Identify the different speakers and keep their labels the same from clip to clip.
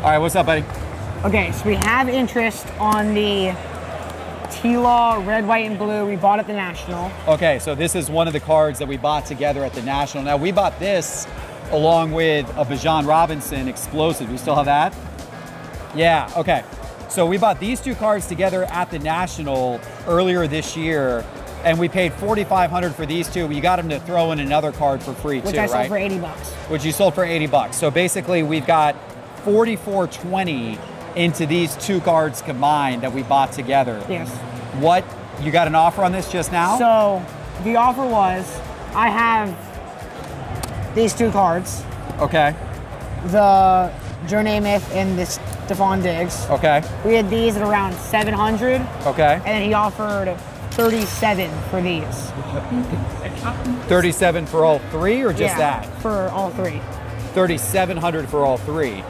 Speaker 1: All right, what's up, buddy?
Speaker 2: Okay, so we have interest on the T-Law red, white, and blue. We bought at the National.
Speaker 1: Okay, so this is one of the cards that we bought together at the National. Now, we bought this along with a Bijan Robinson explosive. We still have that? Yeah, okay. So we bought these two cards together at the National earlier this year, and we paid $4,500 for these two. You got them to throw in another card for free,
Speaker 2: which
Speaker 1: too,
Speaker 2: I
Speaker 1: right?
Speaker 2: sold for 80 bucks.
Speaker 1: Which you sold for 80 bucks. So basically, we've got $44.20 into these two cards combined that we bought together.
Speaker 2: Yes.
Speaker 1: What, you got an offer on this just now?
Speaker 2: So the offer was, I have these two cards.
Speaker 1: Okay.
Speaker 2: The Joe Namath and this Stephon Diggs.
Speaker 1: Okay.
Speaker 2: We had these at around 700.
Speaker 1: Okay.
Speaker 2: And then he offered 37 for these.
Speaker 1: 37 for all three, or just that?
Speaker 2: For all three.
Speaker 1: 3,700 for all three.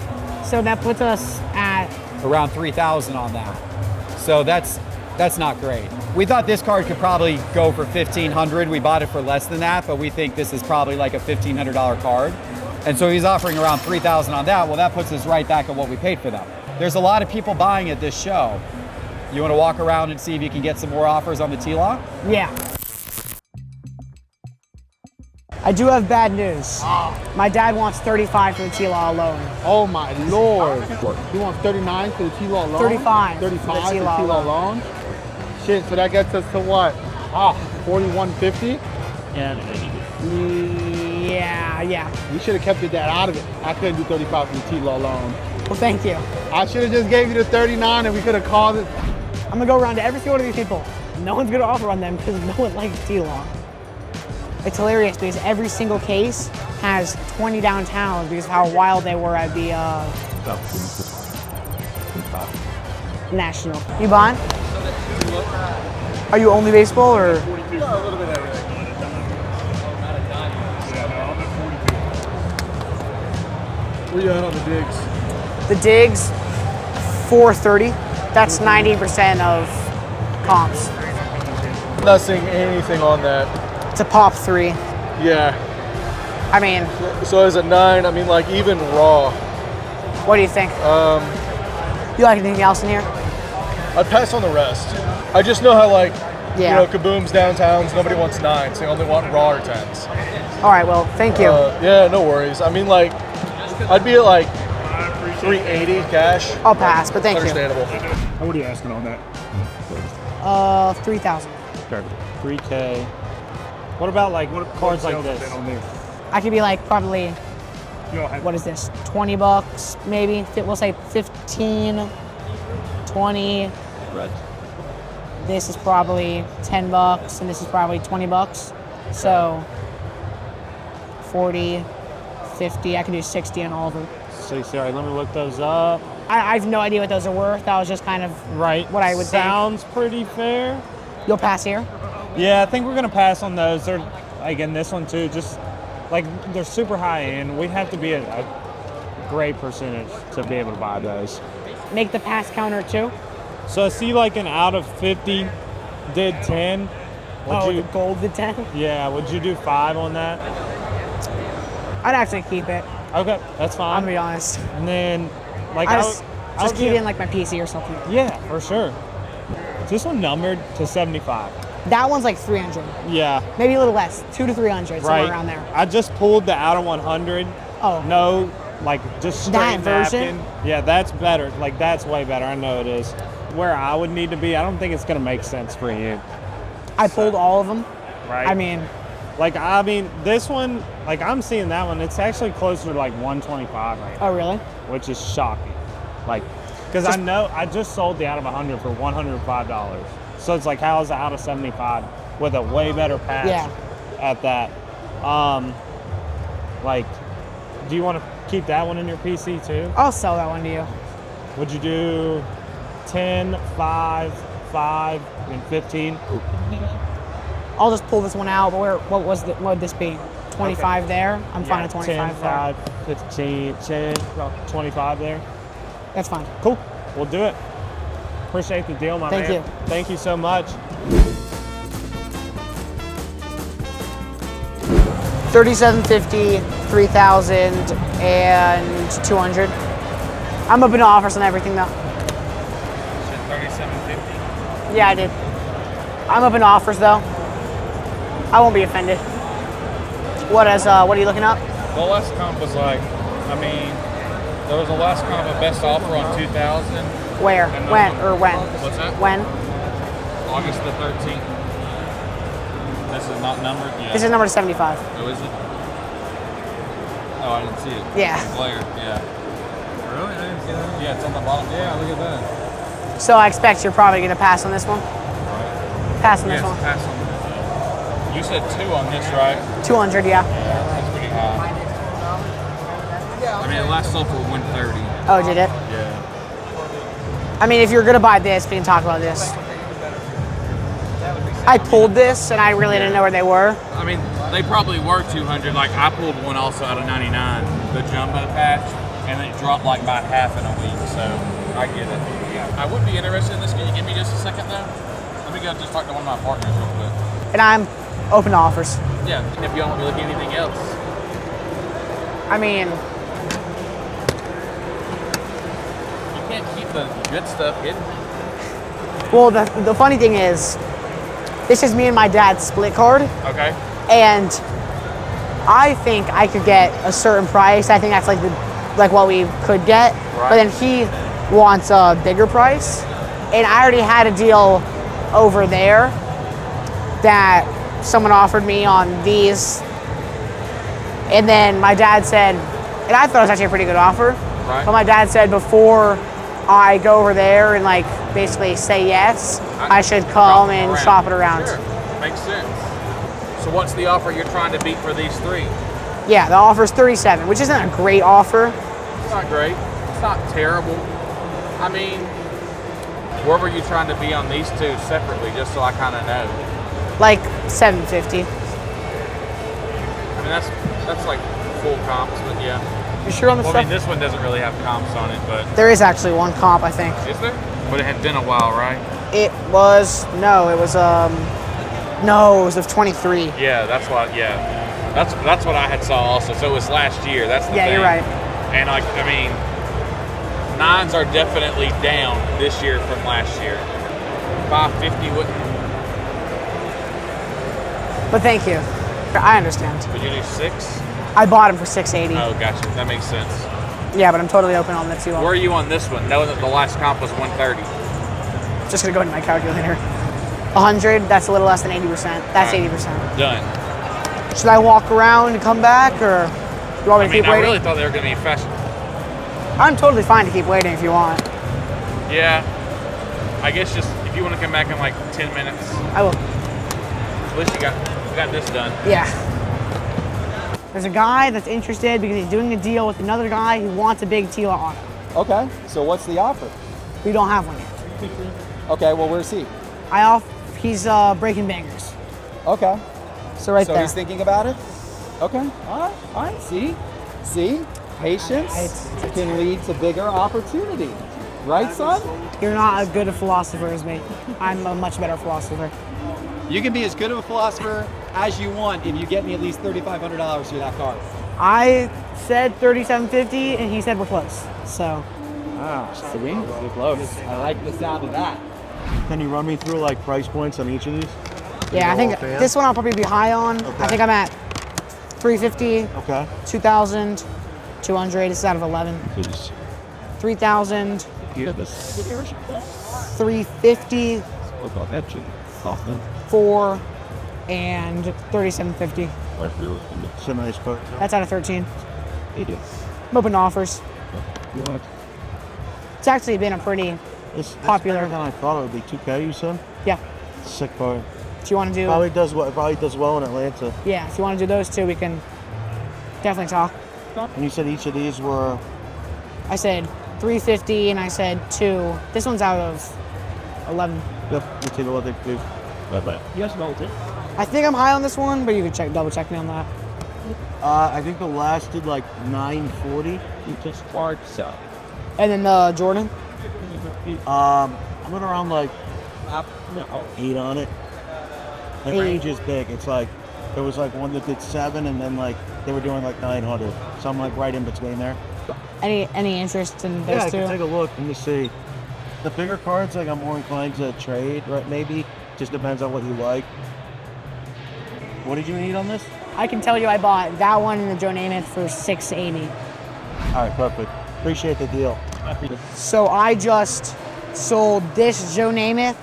Speaker 2: So that puts us at
Speaker 1: around 3,000 on that. So that's not great. We thought this card could probably go for 1,500. We bought it for less than that, but we think this is probably like a $1,500 card. And so he's offering around 3,000 on that. Well, that puts us right back at what we paid for them. There's a lot of people buying at this show. You want to walk around and see if you can get some more offers on the T-Law?
Speaker 2: Yeah. I do have bad news. My dad wants 35 for the T-Law alone.
Speaker 3: Oh my Lord. He wants 39 for the T-Law alone?
Speaker 2: 35.
Speaker 3: 35
Speaker 2: for the
Speaker 3: T-Law alone? Shit, so that gets us to what? 41.50?
Speaker 2: Yeah.
Speaker 3: We should have kept your dad out of it. I couldn't do 35 for the T-Law alone.
Speaker 2: Well, thank you.
Speaker 3: I should have just gave you the 39 and we could have called it.
Speaker 2: I'm gonna go around to every single one of these people. No one's gonna offer on them because no one likes T-Law. It's hilarious because every single case has 20 downtown because of how wild they were at the National. You buying? Are you only baseball or?
Speaker 3: A little bit of everything. Where you at on the Diggs?
Speaker 2: The Diggs, 430. That's 90% of comps.
Speaker 3: Not seeing anything on that.
Speaker 2: It's a pop 3.
Speaker 3: Yeah.
Speaker 2: I mean,
Speaker 3: So is it 9? I mean, like even raw.
Speaker 2: what do you think? You like anything else in here?
Speaker 3: I'd pass on the rest. I just know how like,
Speaker 2: Yeah.
Speaker 3: Kaboom's downtowns, nobody wants 9s. They only want raw or 10s.
Speaker 2: All right, well, thank you.
Speaker 3: Yeah, no worries. I mean, like, I'd be at like 380 cash.
Speaker 2: I'll pass, but thank
Speaker 3: Understandable.
Speaker 4: What are you asking on that?
Speaker 2: you. 3,000.
Speaker 4: Perfect. 3K. What about like cards like this?
Speaker 3: On there?
Speaker 2: I could be like probably,
Speaker 4: You don't have
Speaker 2: what is this, 20 bucks maybe? We'll say 15, 20.
Speaker 4: Right.
Speaker 2: This is probably 10 bucks, and this is probably 20 bucks. So 40, 50, I can do 60 on all of them.
Speaker 4: 60. All right, let me look those up.
Speaker 2: I have no idea what those are worth. That was just kind of
Speaker 4: Right.
Speaker 2: what I would think.
Speaker 4: Sounds pretty fair.
Speaker 2: You'll pass here?
Speaker 4: Yeah, I think we're gonna pass on those. They're like in this one too. Just like they're super high end. We'd have to be a great percentage to be able to buy those.
Speaker 2: Make the pass counter too?
Speaker 4: So I see like an out of 50 did 10. Would you?
Speaker 2: The gold, the 10?
Speaker 4: Yeah. Would you do 5 on that?
Speaker 2: I'd actually keep it.
Speaker 4: Okay, that's
Speaker 2: I'm
Speaker 4: fine.
Speaker 2: gonna be honest.
Speaker 4: And then like
Speaker 2: I
Speaker 4: I
Speaker 2: just
Speaker 4: would
Speaker 2: keep it in like my PC or something.
Speaker 4: Yeah, for sure. Is this one numbered to 75?
Speaker 2: That one's like 300.
Speaker 4: Yeah.
Speaker 2: Maybe a little less, 200 to 300, somewhere
Speaker 4: Right.
Speaker 2: around there.
Speaker 4: I just pulled the out of 100.
Speaker 2: Oh.
Speaker 4: No, like just straight
Speaker 2: That version?
Speaker 4: napkin. Yeah, that's better. Like that's way better. I know it is. Where I would need to be, I don't think it's gonna make sense for you.
Speaker 2: I pulled all of them.
Speaker 4: Right.
Speaker 2: I mean,
Speaker 4: this one, like I'm seeing that one. It's actually closer to like 125 right now,
Speaker 2: oh really?
Speaker 4: which is shocking. Like, because I know I just sold the out of 100 for $105. So it's like, how is the out of 75 with a way better patch at that? Like, do you want to keep that one in your PC too?
Speaker 2: I'll sell that one to you.
Speaker 4: Would you do 10, 5, 5, and 15?
Speaker 2: I'll just pull this one out, but what would this be? 25 there? I'm fine at 25
Speaker 4: 10,
Speaker 2: there.
Speaker 4: 5, 15, 10, 25 there.
Speaker 2: That's fine.
Speaker 4: Cool. We'll do it. Appreciate the deal, my man.
Speaker 2: Thank you.
Speaker 4: Thank you so much.
Speaker 2: 3750, 3000, and 200. I'm open to offers on everything though.
Speaker 5: Said 3750.
Speaker 2: Yeah, I did. I'm open to offers though. I won't be offended. What are you looking up?
Speaker 5: The last comp was like, I mean, there was a last comp of best offer on 2000.
Speaker 2: Where?
Speaker 5: And
Speaker 2: When?
Speaker 5: then-
Speaker 2: Or when?
Speaker 5: What's that?
Speaker 2: When?
Speaker 5: August the 13th. This is not numbered yet.
Speaker 2: This is number 75.
Speaker 5: Oh, is it? Oh, I didn't see it.
Speaker 2: Yeah.
Speaker 5: Glare, yeah. Really? I didn't see that. Yeah, it's on the bottom. Yeah, look at that.
Speaker 2: So I expect you're probably gonna pass on this one. Pass on this
Speaker 5: Yes,
Speaker 2: one.
Speaker 5: pass on. You said 2 on this, right?
Speaker 2: 200, yeah.
Speaker 5: That's pretty high. I mean, the last sold for 130.
Speaker 2: Oh, did it?
Speaker 5: Yeah.
Speaker 2: I mean, if you're gonna buy this, we can talk about this. I pulled this and I really didn't know where they were.
Speaker 5: I mean, they probably were 200. Like, I pulled one also out of 99, the jumbo patch, and it dropped like by half in a week, so I get it. I would be interested in this. Can you give me just a second, though? Let me go just talk to one of my partners real quick.
Speaker 2: And I'm open to offers.
Speaker 5: Yeah, if you don't want to look at anything else.
Speaker 2: I mean,
Speaker 5: You can't keep the good stuff hidden.
Speaker 2: well, the funny thing is, this is me and my dad's split card,
Speaker 5: Okay.
Speaker 2: and I think I could get a certain price. I think that's like what we could get. But then he wants a bigger price, and I already had a deal over there that someone offered me on these, and then my dad said, and I thought it was actually a pretty good offer.
Speaker 5: Right.
Speaker 2: But my dad said before I go over there and like basically say yes, I should come and shop it around.
Speaker 5: Sure. Makes sense. So what's the offer you're trying to beat for these 3?
Speaker 2: Yeah, the offer's 37, which isn't a great offer.
Speaker 5: It's not great. It's not terrible. I mean, where were you trying to be on these 2 separately, just so I kind of know?
Speaker 2: Like 750.
Speaker 5: I mean, that's like full comps, but yeah.
Speaker 2: You sure on the
Speaker 5: Well, I
Speaker 2: stuff?
Speaker 5: mean, this one doesn't really have comps on it, but
Speaker 2: There is actually one comp, I think.
Speaker 5: is there? But it had been a while, right?
Speaker 2: It was of 23.
Speaker 5: Yeah, that's what. Yeah, that's what I had saw also. So it was last year. That's the
Speaker 2: Yeah,
Speaker 5: thing.
Speaker 2: you're right.
Speaker 5: And like, I mean, 9s are definitely down this year from last year. 550 wouldn't.
Speaker 2: But thank you. I understand.
Speaker 5: Would you do 6?
Speaker 2: I bought him for 680.
Speaker 5: Oh, gotcha. That makes sense.
Speaker 2: Yeah, but I'm totally open on the 2.
Speaker 5: Where are you on this one? Knowing that the last comp was 130.
Speaker 2: Just gonna go into my calculator. 100, that's a little less than 80%. That's
Speaker 5: All right.
Speaker 2: 80%.
Speaker 5: Done.
Speaker 2: Should I walk around and come back, or you want me
Speaker 5: I
Speaker 2: to
Speaker 5: mean,
Speaker 2: keep
Speaker 5: I
Speaker 2: waiting?
Speaker 5: really thought they were going to be fast.
Speaker 2: I'm totally fine to keep waiting if you want.
Speaker 5: Yeah. I guess just if you want to come back in like 10 minutes,
Speaker 2: I will.
Speaker 5: at least you got this done.
Speaker 2: Yeah. There's a guy that's interested because he's doing a deal with another guy who wants a big Tila auto.
Speaker 1: Okay, so what's the offer?
Speaker 2: We don't have one yet.
Speaker 1: Okay, well, where's he?
Speaker 2: He's breaking bangers.
Speaker 1: Okay.
Speaker 2: So right
Speaker 1: So
Speaker 2: there.
Speaker 1: he's thinking about it? Okay, all right, see? Patience can lead to bigger opportunity. Right, son?
Speaker 2: You're not as good a philosopher as me. I'm a much better philosopher.
Speaker 1: You can be as good of a philosopher as you want if you get me at least $3,500 for that car.
Speaker 2: I said 3750 and he said we're close. So
Speaker 1: Sweet, we're close. I like the sound of that.
Speaker 3: Can you run me through like price points on each of these?
Speaker 2: yeah, I think this one I'll probably be high on.
Speaker 3: Okay.
Speaker 2: I think I'm at 350,
Speaker 3: Okay.
Speaker 2: 2,000, 200. This is out of 11. 3,000, 350, 4, and 3750.
Speaker 3: It's a nice car.
Speaker 2: That's out of 13. I'm open to offers. It's actually been a pretty
Speaker 3: It's
Speaker 2: popular.
Speaker 3: better than I thought it would be. 2K, you said?
Speaker 2: Yeah.
Speaker 3: Sick car.
Speaker 2: If you want to do,
Speaker 3: Probably does well in Atlanta.
Speaker 2: yeah, if you want to do those two, we can definitely talk.
Speaker 3: And you said each of these were.
Speaker 2: I said 350 and I said 2. This one's out of 11.
Speaker 3: Yep. You take a look at these.
Speaker 2: I think I'm high on this one, but you can double check me on that.
Speaker 3: I think the last did like 940.
Speaker 2: And then the Jordan.
Speaker 3: I'm at around like 8 on it. The
Speaker 2: 8.
Speaker 3: range is big. It's like there was like one that did 7, and then like they were doing like 900. So I'm like right in between there.
Speaker 2: Any interest in
Speaker 6: Yeah,
Speaker 2: those
Speaker 6: I
Speaker 2: two?
Speaker 6: can take a look. Let me see. The bigger cards, like I'm more inclined to trade, right? Maybe. Just depends on what you like. What did you need on this?
Speaker 2: I can tell you I bought that one and the Joe Namath for $680.
Speaker 6: All right, perfect. Appreciate the deal.
Speaker 2: So I just sold this Joe Namath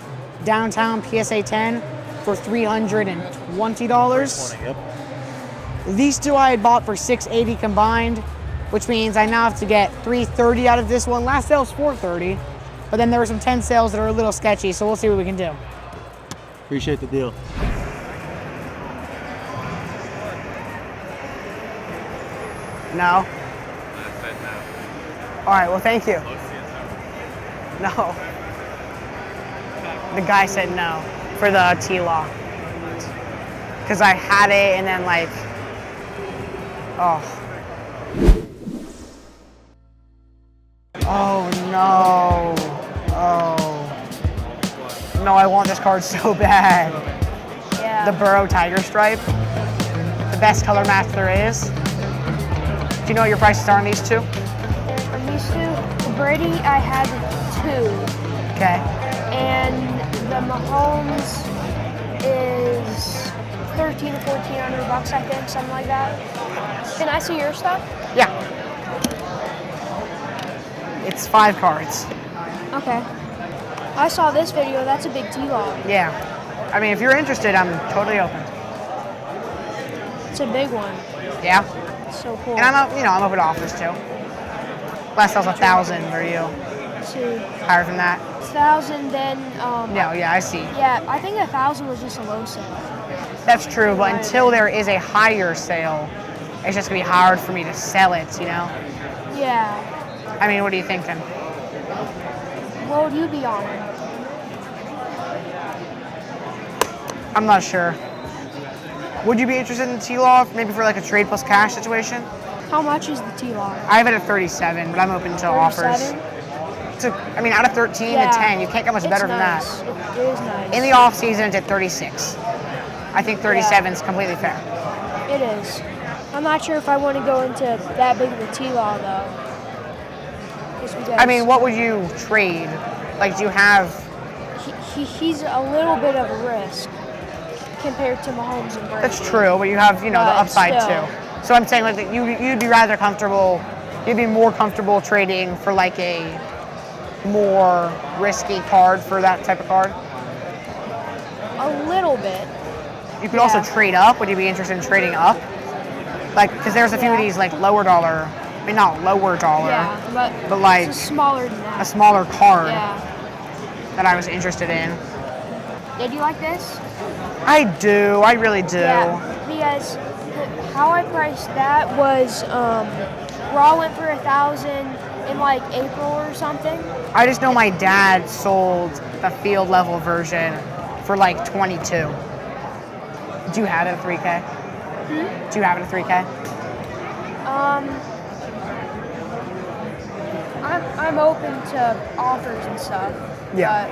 Speaker 2: downtown PSA 10 for $320.
Speaker 6: Yep.
Speaker 2: These two I had bought for $680 combined, which means I now have to get $330 out of this one. Last sale was $430, but then there were some 10 sales that are a little sketchy, so we'll see what we can do.
Speaker 6: Appreciate the deal.
Speaker 2: No? All right, well, thank you. No. The guy said no for the T-Law. Because I had it and then like, oh. Oh no. Oh. No, I want this card so bad.
Speaker 7: Yeah.
Speaker 2: The Burrow Tiger Stripe. The best color match there is. Do you know what your prices are on these two?
Speaker 7: From these two, the Brady, I had 2.
Speaker 2: Okay.
Speaker 7: And the Mahomes is 13 to 1400 bucks, I think, something like that. Can I see your stuff?
Speaker 2: Yeah. It's 5 cards.
Speaker 7: Okay. I saw this video. That's a big T-Law.
Speaker 2: Yeah. I mean, if you're interested, I'm totally open.
Speaker 7: It's a big one.
Speaker 2: Yeah.
Speaker 7: It's so cool.
Speaker 2: And I'm open to offers too. Last sale's 1,000. Were you
Speaker 7: Let's see.
Speaker 2: higher than that?
Speaker 7: 1,000, then.
Speaker 2: No. Yeah, I see.
Speaker 7: Yeah, I think 1,000 was just a low sale.
Speaker 2: That's true, but until there is a higher sale, it's just gonna be hard for me to sell it. You know.
Speaker 7: Yeah.
Speaker 2: I mean, what are you thinking?
Speaker 7: What would you be on it?
Speaker 2: I'm not sure. Would you be interested in T-Law, maybe for like a trade plus cash situation?
Speaker 7: How much is the T-Law?
Speaker 2: I have it at 37, but I'm open to offers.
Speaker 7: 37?
Speaker 2: So, I mean, out of 13
Speaker 7: Yeah.
Speaker 2: to 10, you can't get much better than that.
Speaker 7: It is nice.
Speaker 2: In the off season, it's at 36. I think 37 is completely fair.
Speaker 7: It is. I'm not sure if I want to go into that big of a T-Law, though. Just because
Speaker 2: I mean, what would you trade? Like, do you have?
Speaker 7: he's a little bit of a risk compared to Mahomes and Brady.
Speaker 2: That's true, but you have, the
Speaker 7: But
Speaker 2: upside
Speaker 7: still.
Speaker 2: too. So I'm saying like that you'd be rather comfortable. You'd be more comfortable trading for like a more risky card for that type of card.
Speaker 7: A little bit.
Speaker 2: You could also
Speaker 7: Yeah.
Speaker 2: trade up. Would you be interested in trading up? Like, because there's a few of
Speaker 7: Yeah.
Speaker 2: these like lower dollar. I mean, not lower dollar,
Speaker 7: Yeah, but
Speaker 2: like
Speaker 7: it's smaller than that.
Speaker 2: a smaller card
Speaker 7: Yeah.
Speaker 2: that I was interested in.
Speaker 7: Did you like this?
Speaker 2: I do. I really do.
Speaker 7: Yeah. Because how I priced that was Raw went for 1,000 in like April or something.
Speaker 2: I just know my dad sold the field level version for like 22. Do you have it at 3K? Do you have it at 3K?
Speaker 7: I'm open to offers and stuff.
Speaker 2: Yeah.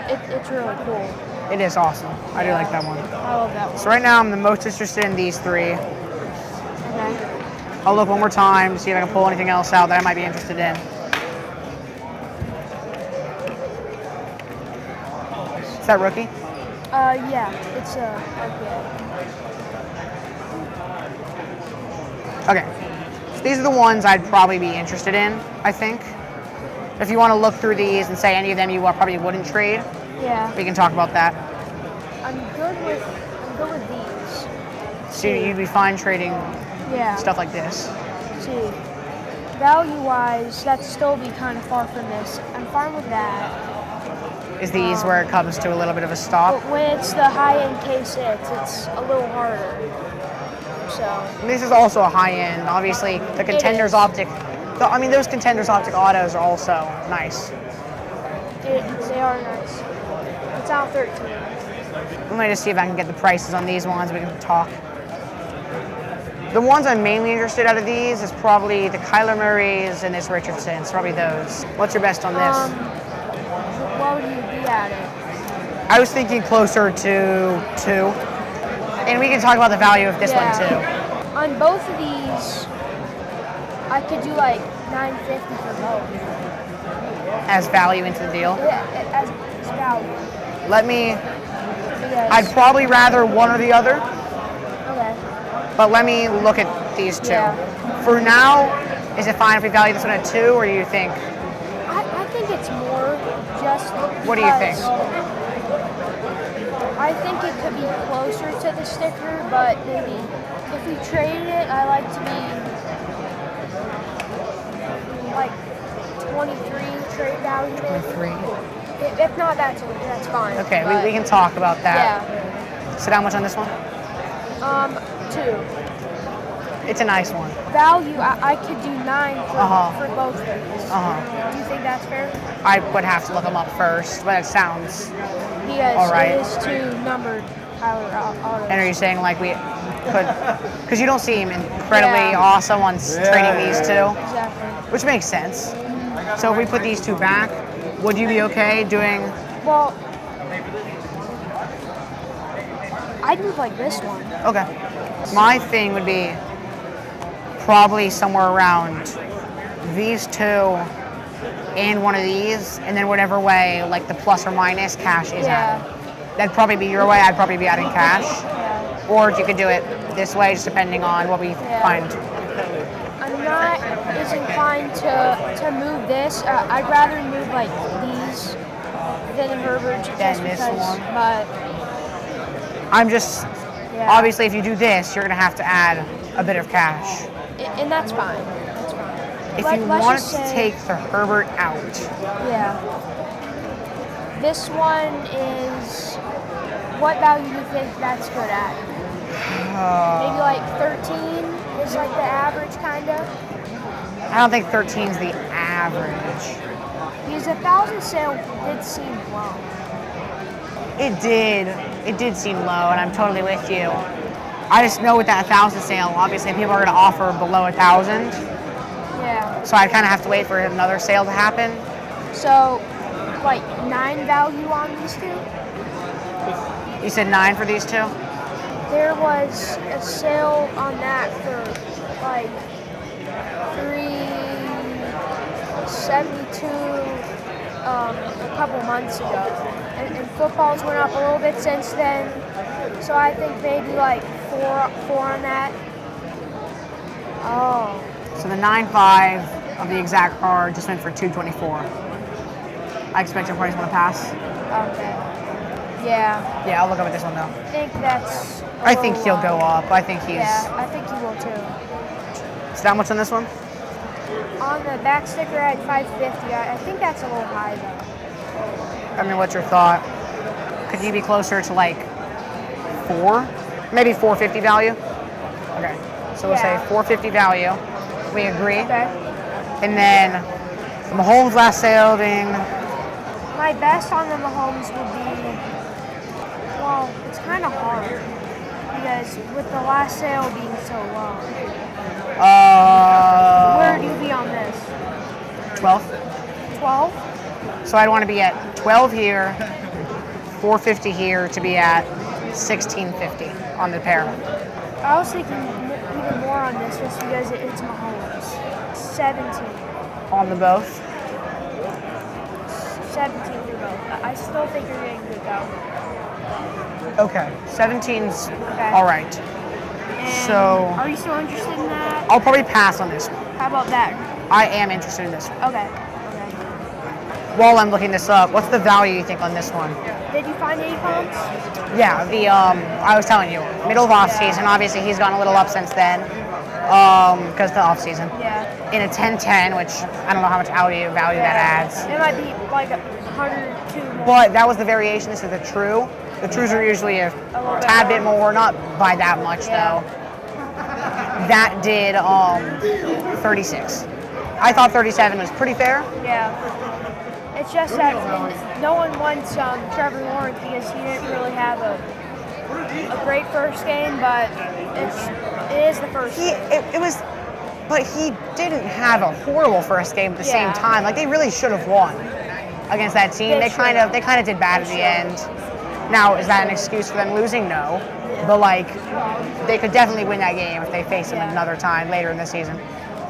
Speaker 7: But it's really cool.
Speaker 2: It is awesome. I do like that one.
Speaker 7: I love that one.
Speaker 2: So right now I'm the most interested in these 3.
Speaker 7: Okay.
Speaker 2: I'll look one more time to see if I can pull anything else out that I might be interested in. Is that rookie?
Speaker 7: Yeah, it's okay.
Speaker 2: Okay. So these are the ones I'd probably be interested in, I think. If you want to look through these and say any of them you probably wouldn't trade,
Speaker 7: Yeah.
Speaker 2: we can talk about that.
Speaker 7: I'm good with these.
Speaker 2: So you'd be fine trading
Speaker 7: Yeah.
Speaker 2: stuff like this.
Speaker 7: See, value-wise, that'd still be kind of far from this. I'm fine with that.
Speaker 2: Is these where it comes to a little bit of a stop?
Speaker 7: But when it's the high-end K6, it's a little harder. So,
Speaker 2: And this is also a high end. Obviously, the Contenders
Speaker 7: is.
Speaker 2: Optic. Those Contenders Optic autos are also nice.
Speaker 7: they are nice. It's out 13.
Speaker 2: Let me just see if I can get the prices on these ones. We can talk. The ones I'm mainly interested out of these is probably the Kyler Murrays and this Richardson's. Probably those. What's your best on this?
Speaker 7: What would you be at it?
Speaker 2: I was thinking closer to 2. And we can talk about the value of this one too.
Speaker 7: On both of these, I could do like 950 for both.
Speaker 2: As value into the deal.
Speaker 7: Yeah, as value.
Speaker 2: Let me.
Speaker 7: Because,
Speaker 2: I'd probably rather one or the other,
Speaker 7: okay.
Speaker 2: but let me look at these two.
Speaker 7: Yeah.
Speaker 2: For now, is it fine if we value this one at 2, or do you think?
Speaker 7: I think it's more just.
Speaker 2: What do you think?
Speaker 7: I think it could be closer to the sticker, but maybe if we traded it, I like to be like 23 trade value.
Speaker 2: 23.
Speaker 7: If not, that's fine.
Speaker 2: Okay,
Speaker 7: but,
Speaker 2: we can talk about that.
Speaker 7: Yeah.
Speaker 2: So how much on this one?
Speaker 7: 2.
Speaker 2: It's a nice one.
Speaker 7: Value, I could do 9 for both of these. Do you think that's fair?
Speaker 2: I would have to look them up first, but it sounds
Speaker 7: Because
Speaker 2: all right.
Speaker 7: it is 2 numbered Tyler autos.
Speaker 2: And are you saying like we could, because you don't seem incredibly
Speaker 7: Yeah.
Speaker 2: awesome on trading these two,
Speaker 7: Exactly.
Speaker 2: which makes sense. So if we put these two back, would you be okay doing?
Speaker 7: Well, I'd move like this one.
Speaker 2: Okay. My thing would be probably somewhere around these two and one of these, and then whatever way like the plus or minus cash is
Speaker 7: Yeah.
Speaker 2: at. That'd probably be your way. I'd probably be adding cash.
Speaker 7: Yeah.
Speaker 2: Or you could do it this way, just depending on what we find.
Speaker 7: I'm not as inclined to move this. I'd rather move like these than Herbert just
Speaker 2: Than
Speaker 7: because.
Speaker 2: this one?
Speaker 7: But
Speaker 2: I'm just,
Speaker 7: yeah.
Speaker 2: obviously if you do this, you're gonna have to add a bit of cash.
Speaker 7: And that's fine. That's fine.
Speaker 2: If you
Speaker 7: Let's
Speaker 2: want
Speaker 7: just
Speaker 2: to
Speaker 7: say-
Speaker 2: take the Herbert out,
Speaker 7: Yeah. This one is. What value do you think that's good at? Maybe like 13 is like the average, kind of.
Speaker 2: I don't think 13 is the average.
Speaker 7: Because 1,000 sale did seem low.
Speaker 2: It did seem low, and I'm totally with you. I just know with that 1,000 sale, obviously people are gonna offer below 1,000,
Speaker 7: Yeah.
Speaker 2: so I'd kind of have to wait for another sale to happen.
Speaker 7: So, like 9 value on these two?
Speaker 2: You said 9 for these two?
Speaker 7: There was a sale on that for like 372 a couple months ago, and football's went up a little bit since then. So I think maybe like four on that. Oh,
Speaker 2: So the 9.5 of the exact card just went for 224. I expect your price want to pass.
Speaker 7: okay. Yeah,
Speaker 2: Yeah, I'll look up at this one though.
Speaker 7: I think that's.
Speaker 2: I think he'll go up. I think he's.
Speaker 7: Yeah, I think he will too.
Speaker 2: So how much on this one?
Speaker 7: On the back sticker at 550, I think that's a little high though.
Speaker 2: I mean, what's your thought? Could you be closer to like 4? Maybe 450 value? Okay. So we'll say
Speaker 7: Yeah.
Speaker 2: 450 value. We agree.
Speaker 7: Okay.
Speaker 2: And then the Mahomes last sale being,
Speaker 7: My best on the Mahomes would be, well, it's kind of hard because with the last sale being so low. Where do you be on this?
Speaker 2: 12.
Speaker 7: 12?
Speaker 2: So I'd want to be at 12 here, 450 here to be at 1650 on the pair.
Speaker 7: I was thinking even more on this just because it's Mahomes. 17.
Speaker 2: On the both.
Speaker 7: 17 for both. I still think you're getting good value.
Speaker 2: Okay. 17's
Speaker 7: Okay.
Speaker 2: all right.
Speaker 7: And
Speaker 2: So-
Speaker 7: are you still interested in that?
Speaker 2: I'll probably pass on this one.
Speaker 7: How about that?
Speaker 2: I am interested in this one.
Speaker 7: Okay.
Speaker 2: While I'm looking this up, what's the value you think on this one?
Speaker 7: Did you find any comps?
Speaker 2: Yeah, I was telling you, middle of off season. Obviously, he's gone a little up since then, because the off season.
Speaker 7: Yeah.
Speaker 2: In a 10-10, which I don't know how much value that adds.
Speaker 7: It might be like 102 more.
Speaker 2: But that was the variation. This is the true. The trues are usually a
Speaker 7: little bit
Speaker 2: tad bit more, not by that much
Speaker 7: Yeah.
Speaker 2: though. That did 36. I thought 37 was pretty fair.
Speaker 7: Yeah. It's just that no one wants Trevor Lawrence because he didn't really have a great first game, but it is the first.
Speaker 2: But he didn't have a horrible first game at the same
Speaker 7: Yeah.
Speaker 2: time. Like they really should have won against that team.
Speaker 7: They
Speaker 2: They kind of did bad at the end. Now, is that an excuse for them losing? No. But like they could definitely win that game if they face him
Speaker 7: Yeah.
Speaker 2: another time later in the season.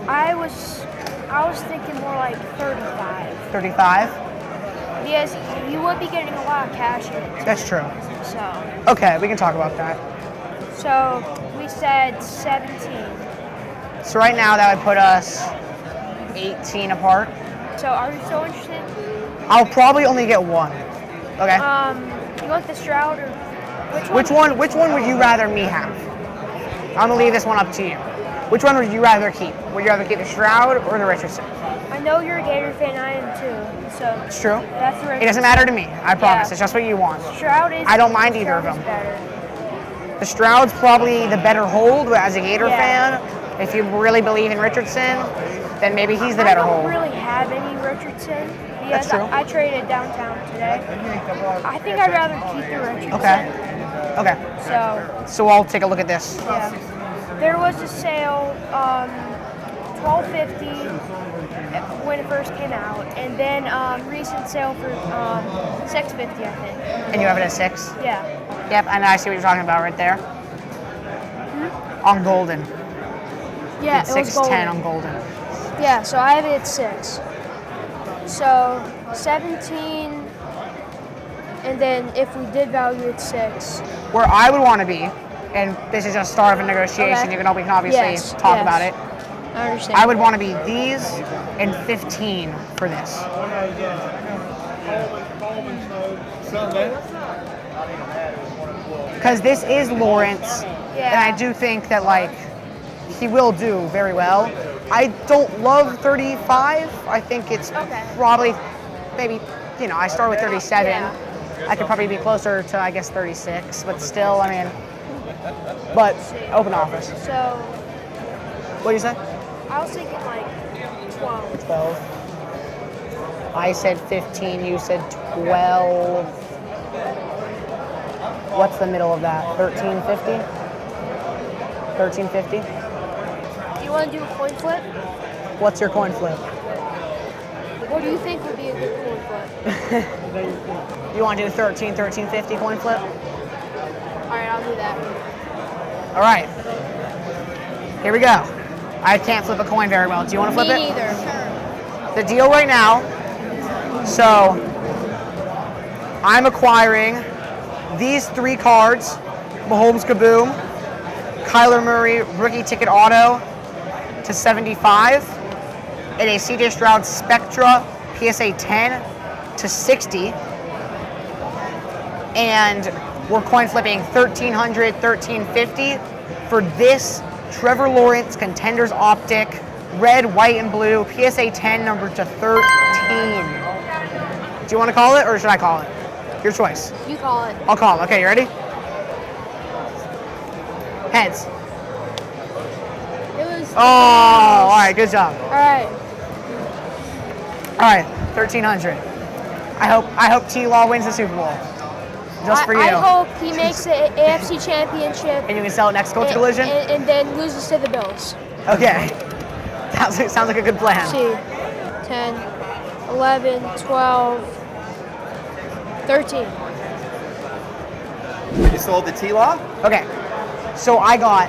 Speaker 7: I was thinking more like 35.
Speaker 2: 35?
Speaker 7: Yes, you would be getting a lot of cash in it.
Speaker 2: That's true.
Speaker 7: So,
Speaker 2: Okay, we can talk about that.
Speaker 7: so we said 17.
Speaker 2: So right now that would put us 18 apart.
Speaker 7: So are you still interested?
Speaker 2: I'll probably only get one. Okay.
Speaker 7: You want the Stroud or
Speaker 2: Which one would you rather me have? I'm gonna leave this one up to you. Which one would you rather keep? Would you rather keep the Stroud or the Richardson?
Speaker 7: I know you're a Gator fan, I am too. So
Speaker 2: It's true.
Speaker 7: that's the
Speaker 2: It doesn't matter to me. I promise.
Speaker 7: Yeah.
Speaker 2: It's just what you want.
Speaker 7: Stroud is.
Speaker 2: I don't mind either of
Speaker 7: Stroud is
Speaker 2: them.
Speaker 7: better.
Speaker 2: The Stroud's probably the better hold, but as a Gator
Speaker 7: Yeah.
Speaker 2: fan, if you really believe in Richardson, then maybe he's the better
Speaker 7: I don't
Speaker 2: hold.
Speaker 7: really have any Richardson
Speaker 2: That's
Speaker 7: because
Speaker 2: true.
Speaker 7: I traded downtown today. I think I'd rather keep the Richardson.
Speaker 2: Okay. Okay. So I'll take a look at this.
Speaker 7: Yeah. There was a sale, $12.50 when it first came out, and then recent sale for $6.50, I think.
Speaker 2: And you have it at 6?
Speaker 7: Yeah.
Speaker 2: Yep, and I see what you're talking about right there. On Golden.
Speaker 7: Yeah,
Speaker 2: It's
Speaker 7: it was
Speaker 2: 610
Speaker 7: golden.
Speaker 2: on Golden.
Speaker 7: Yeah, so I have it at 6. So 17, and then if we did value it 6.
Speaker 2: Where I would want to be, and this is just start of a negotiation,
Speaker 7: Okay.
Speaker 2: we can obviously
Speaker 7: Yes,
Speaker 2: talk
Speaker 7: yes.
Speaker 2: about it.
Speaker 7: I understand.
Speaker 2: I would want to be these and 15 for this. Because this is Lawrence, and I do think that like he will do very well. I don't love 35. I think it's probably maybe, you know, I start with 37.
Speaker 7: Yeah.
Speaker 2: I could probably be closer to, I guess, 36, but still, I mean, but open office.
Speaker 7: So
Speaker 2: What do you say?
Speaker 7: I was thinking like 12.
Speaker 2: 12. I said 15, you said 12. What's the middle of that? 1350? 1350?
Speaker 7: Do you want to do a coin flip?
Speaker 2: What's your coin flip?
Speaker 7: What do you think would be a good coin flip?
Speaker 2: You want to do 1350 coin flip?
Speaker 7: All right, I'll do that.
Speaker 2: All right. Here we go. I can't flip a coin very well. Do you want to flip
Speaker 7: Me
Speaker 2: it?
Speaker 7: neither.
Speaker 2: The deal right now, so I'm acquiring these 3 cards, Mahomes Kaboom, Kyler Murray rookie ticket auto to 75, and a CJ Stroud Spectra PSA 10 to 60. And we're coin flipping 1300, 1350 for this Trevor Lawrence Contenders Optic, red, white, and blue, PSA 10 number to 13. Do you want to call it or should I call it? Your choice.
Speaker 7: You call it.
Speaker 2: I'll call it. Okay, you ready? Heads.
Speaker 7: It was.
Speaker 2: Oh, all right, good job.
Speaker 7: All right.
Speaker 2: All right, 1300. I hope T-Law wins the Super Bowl. Just for you.
Speaker 7: I hope he makes the AFC Championship.
Speaker 2: And you can sell it next Colts Collision?
Speaker 7: And then loses to the Bills.
Speaker 2: Okay. Sounds like a good plan.
Speaker 7: See, 10, 11, 12, 13.
Speaker 1: You sold the T-Law?
Speaker 2: Okay. So I got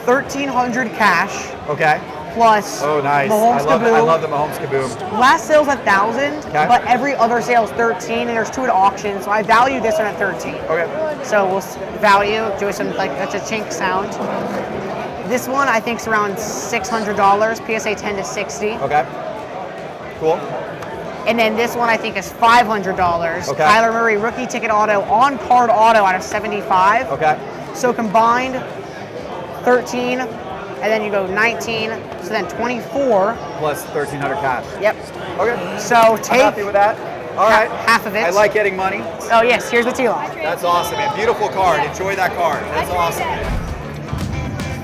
Speaker 2: 1,300 cash
Speaker 1: Okay.
Speaker 2: plus
Speaker 1: Oh, nice.
Speaker 2: Mahomes
Speaker 1: I
Speaker 2: Kaboom.
Speaker 1: love the Mahomes Kaboom.
Speaker 2: Last sale's 1,000,
Speaker 1: Okay.
Speaker 2: but every other sale's 13, and there's 2 at auction, so I value this one at 13.
Speaker 1: Okay.
Speaker 2: So we'll value, do some like that's a chink sound. This one I think is around $600, PSA 10 to 60.
Speaker 1: Okay. Cool.
Speaker 2: And then this one I think is $500.
Speaker 1: Okay.
Speaker 2: Kyler Murray rookie ticket auto on card auto out of 75.
Speaker 1: Okay.
Speaker 2: So combined 13, and then you go 19, so then 24.
Speaker 1: Plus 1,300 cash.
Speaker 2: Yep.
Speaker 1: Okay.
Speaker 2: So
Speaker 1: I'm
Speaker 2: take
Speaker 1: happy with that. All right.
Speaker 2: half of it.
Speaker 1: I like getting money.
Speaker 2: Oh yes, here's the T-Law.
Speaker 1: That's awesome, man. Beautiful card. Enjoy that card. That's awesome.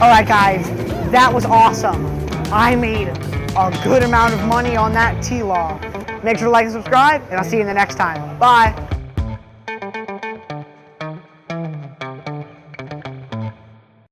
Speaker 2: All right, guys, that was awesome. I made a good amount of money on that T-Law. Make sure to like and subscribe, and I'll see you in the next time. Bye.